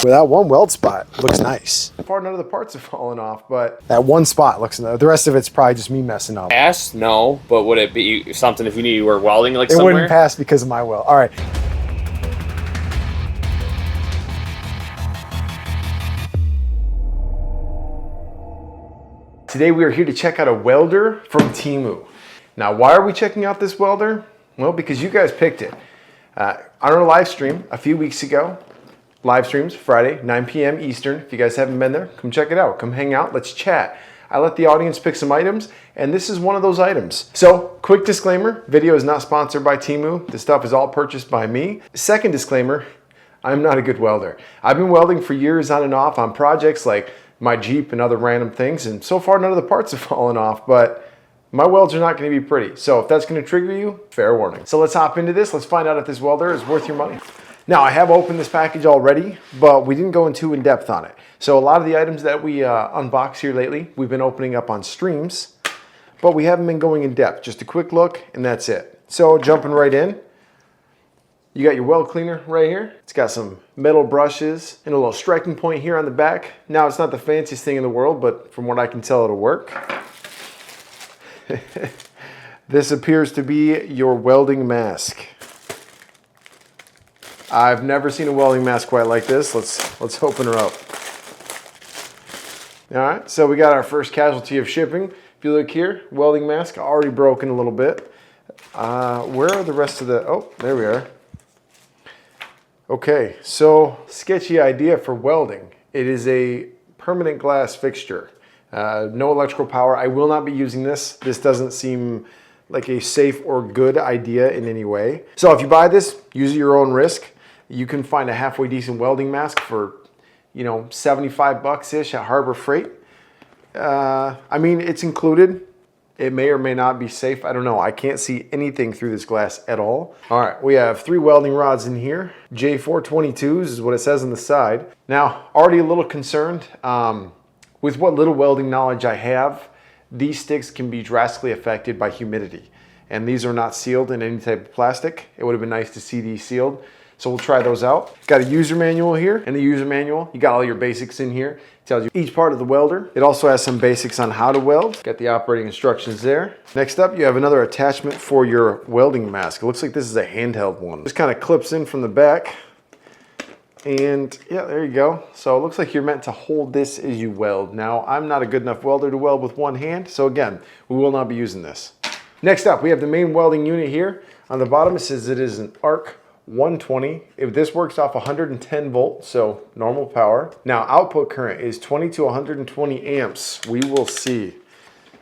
Well, that one weld spot looks nice. So far, none of the parts have fallen off, but that one spot looks nice. The rest of it's probably just me messing up. Pass? No, but would it be something if you were welding like somewhere? It wouldn't pass because of my weld. All right. Today we are here to check out a welder from Temu. Now, why are we checking out this welder? Well, because you guys picked it. On our live stream a few weeks ago, live streams Friday, 9 p.m. Eastern. If you guys haven't been there, come check it out. Come hang out, let's chat. I let the audience pick some items, and this is one of those items. So, quick disclaimer, video is not sponsored by Temu. This stuff is all purchased by me. Second disclaimer, I'm not a good welder. I've been welding for years on and off on projects like my Jeep and other random things, and so far none of the parts have fallen off, but my welds are not going to be pretty. So if that's going to trigger you, fair warning. So let's hop into this. Let's find out if this welder is worth your money. Now, I have opened this package already, but we didn't go into in depth on it. So a lot of the items that we unbox here lately, we've been opening up on streams, but we haven't been going in depth. Just a quick look, and that's it. So jumping right in, you got your weld cleaner right here. It's got some metal brushes and a little striking point here on the back. Now, it's not the fanciest thing in the world, but from what I can tell, it'll work. This appears to be your welding mask. I've never seen a welding mask quite like this. Let's open her up. All right, so we got our first casualty of shipping. If you look here, welding mask already broken a little bit. Where are the rest of the, oh, there we are. Okay, so sketchy idea for welding. It is a permanent glass fixture. No electrical power. I will not be using this. This doesn't seem like a safe or good idea in any way. So if you buy this, use at your own risk. You can find a halfway decent welding mask for, you know, 75 bucks-ish at Harbor Freight. I mean, it's included. It may or may not be safe. I don't know. I can't see anything through this glass at all. All right, we have 3 welding rods in here. J422s is what it says on the side. Now, already a little concerned. With what little welding knowledge I have, these sticks can be drastically affected by humidity. And these are not sealed in any type of plastic. It would have been nice to see these sealed. So we'll try those out. Got a user manual here. In the user manual, you got all your basics in here. It tells you each part of the welder. It also has some basics on how to weld. Got the operating instructions there. Next up, you have another attachment for your welding mask. It looks like this is a handheld one. Just kind of clips in from the back. And yeah, there you go. So it looks like you're meant to hold this as you weld. Now, I'm not a good enough welder to weld with one hand. So again, we will not be using this. Next up, we have the main welding unit here. On the bottom, it says it is an ARC 120. If this works off 110 volts, so normal power. Now, output current is 20 to 120 amps. We will see.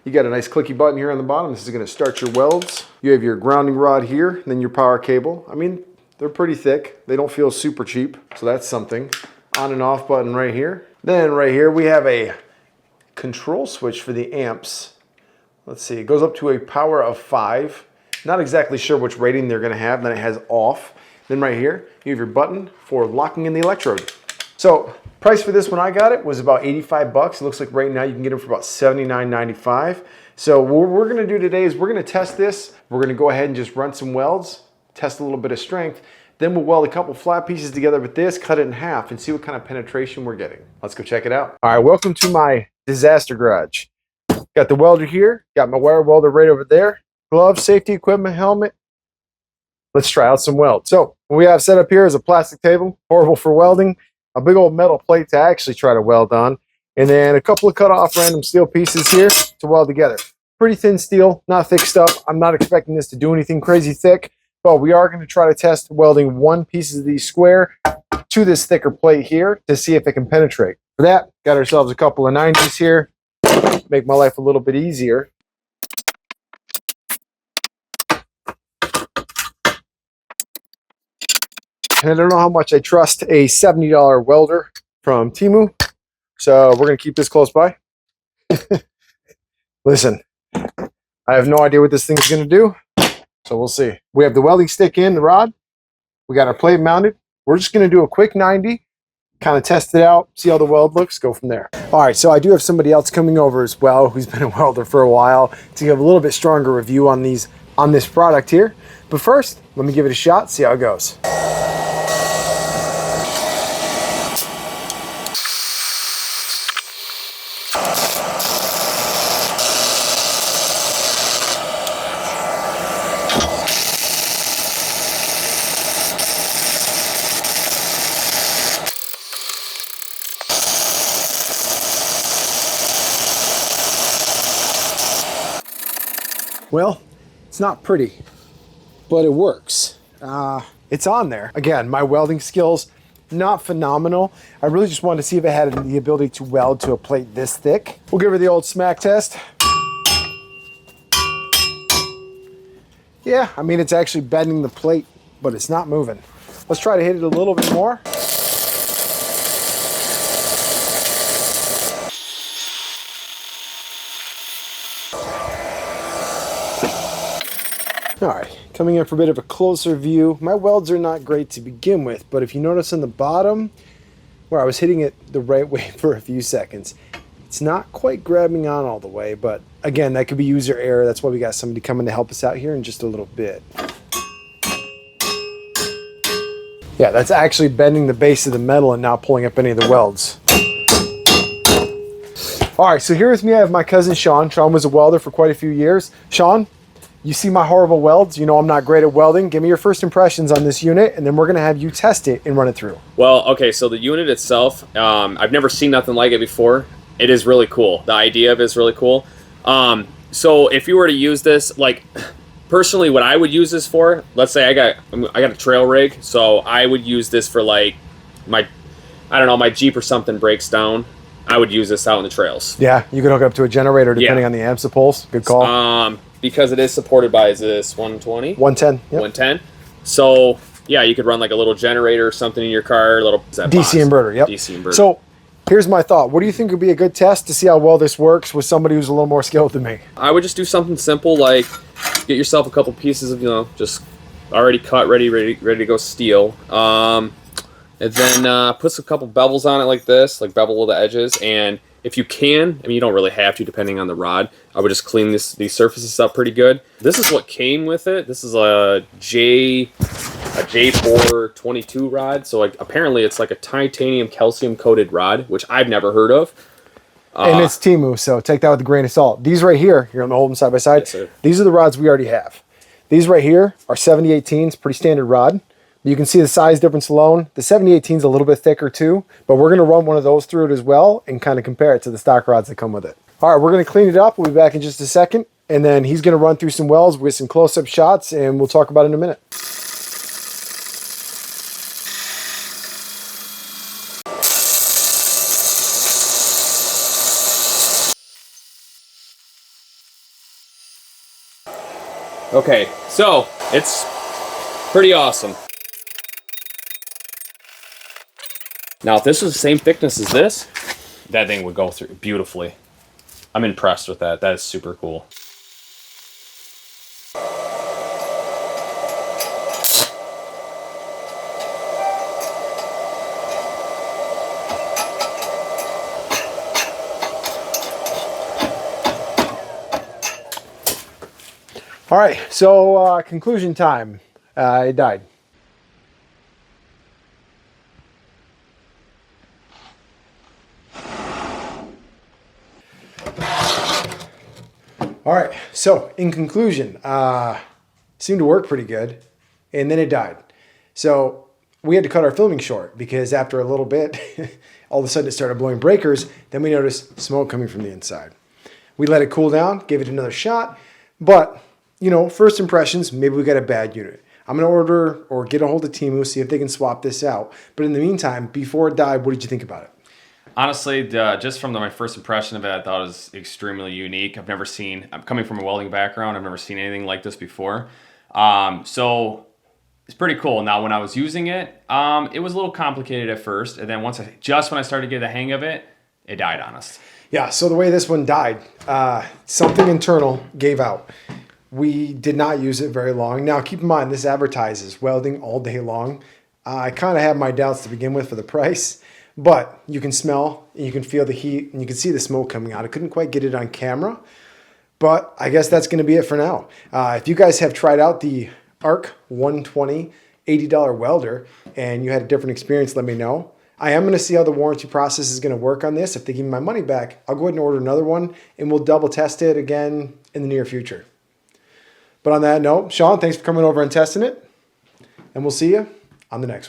You got a nice clicky button here on the bottom. This is going to start your welds. You have your grounding rod here, and then your power cable. I mean, they're pretty thick. They don't feel super cheap, so that's something. On and off button right here. Then right here we have a control switch for the amps. Let's see, it goes up to a power of 5. Not exactly sure which rating they're going to have. Then it has off. Then right here, you have your button for locking in the electrode. So price for this when I got it was about 85 bucks. It looks like right now you can get them for about $79.95. So what we're going to do today is we're going to test this. We're going to go ahead and just run some welds, test a little bit of strength. Then we'll weld a couple flat pieces together with this, cut it in half, and see what kind of penetration we're getting. Let's go check it out. All right, welcome to my disaster garage. Got the welder here, got my wire welder right over there. Gloves, safety equipment, helmet. Let's try out some welds. So what we have set up here is a plastic table, horrible for welding, a big old metal plate to actually try to weld on, and then a couple of cut off random steel pieces here to weld together. Pretty thin steel, not thick stuff. I'm not expecting this to do anything crazy thick, but we are going to try to test welding one piece of these square to this thicker plate here to see if it can penetrate. For that, got ourselves a couple of 90s here, make my life a little bit easier. And I don't know how much I trust a $70 welder from Temu, so we're going to keep this close by. Listen, I have no idea what this thing's going to do, so we'll see. We have the welding stick in the rod. We got our plate mounted. We're just going to do a quick 90, kind of test it out, see how the weld looks, go from there. All right, so I do have somebody else coming over as well who's been a welder for a while to give a little bit stronger review on this product here. But first, let me give it a shot, see how it goes. Well, it's not pretty, but it works. It's on there. Again, my welding skills, not phenomenal. I really just wanted to see if it had the ability to weld to a plate this thick. We'll give her the old smack test. Yeah, I mean, it's actually bending the plate, but it's not moving. Let's try to hit it a little bit more. All right, coming in for a bit of a closer view. My welds are not great to begin with, but if you notice on the bottom, where I was hitting it the right way for a few seconds, it's not quite grabbing on all the way, but again, that could be user error. That's why we got somebody coming to help us out here in just a little bit. Yeah, that's actually bending the base of the metal and not pulling up any of the welds. All right, so here with me, I have my cousin Shawn. Shawn was a welder for quite a few years. Shawn, you see my horrible welds. You know I'm not great at welding. Give me your first impressions on this unit, and then we're gonna have you test it and run it through. Well, okay, so the unit itself, I've never seen nothing like it before. It is really cool. The idea of it is really cool. So if you were to use this, like, personally, what I would use this for, let's say I got a trail rig, so I would use this for, like, my Jeep or something breaks down. I would use this out in the trails. Yeah, you can hook it up to a generator depending on the amps it pulls. Good call. Because it is supported by, is this 120? 110. Yep. 110. So, yeah, you could run like a little generator or something in your car, a little DC inverter, yep. DC inverter. So, here's my thought. What do you think would be a good test to see how well this works with somebody who's a little more skilled than me? I would just do something simple like get yourself a couple pieces of, just already cut, ready to go steel. And then put a couple bevels on it like this, like bevel the edges. And if you can, I mean, you don't really have to depending on the rod. I would just clean these surfaces up pretty good. This is what came with it. This is a J422 rod. So like apparently it's like a titanium calcium coated rod, which I've never heard of. And it's Temu, so take that with a grain of salt. These right here, you're going to hold them side by side. Yes, sir. These are the rods we already have. These right here are 7018s, pretty standard rod. You can see the size difference alone. The 7018 is a little bit thicker too, but we're going to run one of those through it as well and kind of compare it to the stock rods that come with it. All right, we're going to clean it up. We'll be back in just a second, and then he's going to run through some welds with some close-up shots, and we'll talk about it in a minute. Okay, so it's pretty awesome. Now, if this was the same thickness as this, that thing would go through beautifully. I'm impressed with that. That is super cool. All right, so conclusion time. It died. All right, so in conclusion, seemed to work pretty good, and then it died. So we had to cut our filming short because after a little bit, all of a sudden it started blowing breakers. Then we noticed smoke coming from the inside. We let it cool down, gave it another shot, but first impressions, maybe we got a bad unit. I'm going to order or get a hold of Temu, see if they can swap this out. But in the meantime, before it died, what did you think about it? Honestly, just from my first impression of it, I thought it was extremely unique. I'm coming from a welding background, I've never seen anything like this before. So it's pretty cool. Now, when I was using it, it was a little complicated at first. And then when I started to get the hang of it, it died on us. Yeah, so the way this one died, something internal gave out. We did not use it very long. Now, keep in mind, this advertises welding all day long. I kind of had my doubts to begin with for the price, but you can smell, and you can feel the heat, and you can see the smoke coming out. I couldn't quite get it on camera, but I guess that's going to be it for now. If you guys have tried out the ARC 120 $80 welder, and you had a different experience, let me know. I am going to see how the warranty process is going to work on this. If they give me my money back, I'll go ahead and order another one, and we'll double test it again in the near future. But on that note, Shawn, thanks for coming over and testing it, and we'll see you on the next one.